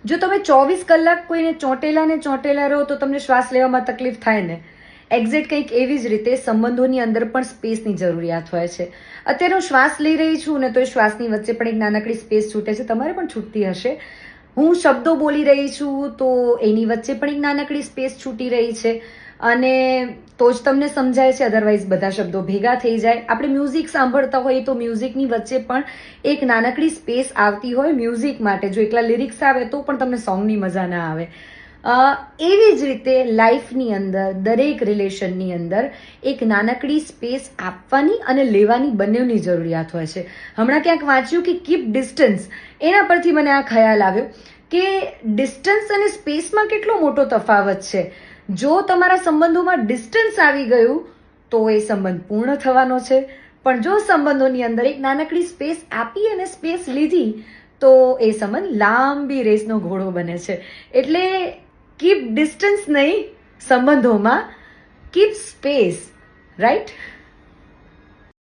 જો તમે 24 કલાક કોઈને ચોંટેલા રહો તો તમને શ્વાસ લેવામાં તકલીફ થાય ને. એક્ઝેક્ટ કંઈક એવી જ રીતે સંબંધોની અંદર પણ સ્પેસની જરૂરિયાત હોય છે. અત્યારે હું શ્વાસ લઈ રહી છું ને તો એ શ્વાસની વચ્ચે પણ એક નાનકડી સ્પેસ છૂટે છે, તમારે પણ છૂટતી હશે. હું શબ્દો બોલી રહી છું તો એની વચ્ચે પણ એક નાનકડી સ્પેસ છૂટી રહી છે, અને તો જ તમને સમજાય છે, અધરવાઇઝ બધા શબ્દો ભેગા થઈ જાય. આપણે મ્યુઝિક સાંભળતા હોઈએ તો મ્યુઝિકની વચ્ચે પણ એક નાનકડી સ્પેસ આવતી હોય મ્યુઝિક માટે. જો એકલા લિરિક્સ આવે તો પણ તમને સોંગની મજા ના આવે. એવી જ રીતે લાઈફની અંદર, દરેક રિલેશનની અંદર એક નાનકડી સ્પેસ આપવાની અને લેવાની બંનેની જરૂરિયાત હોય છે. હમણાં ક્યાંક વાંચ્યું કે કીપ ડિસ્ટન્સ, એના પરથી મને આ ખ્યાલ આવ્યો કે ડિસ્ટન્સ અને સ્પેસમાં કેટલો મોટો તફાવત છે. જો તમારા સંબંધોમાં ડિસ્ટન્સ આવી ગયું તો એ સંબંધ પૂર્ણ થવાનો છે, પણ જો સંબંધોની અંદર એક નાનકડી સ્પેસ આપી અને સ્પેસ લીધી તો એ સંબંધ લાંબી રેસનો ઘોડો બને છે. એટલે કીપ ડિસ્ટન્સ નહીં સંબંધોમાં, કીપ સ્પેસ, રાઈટ?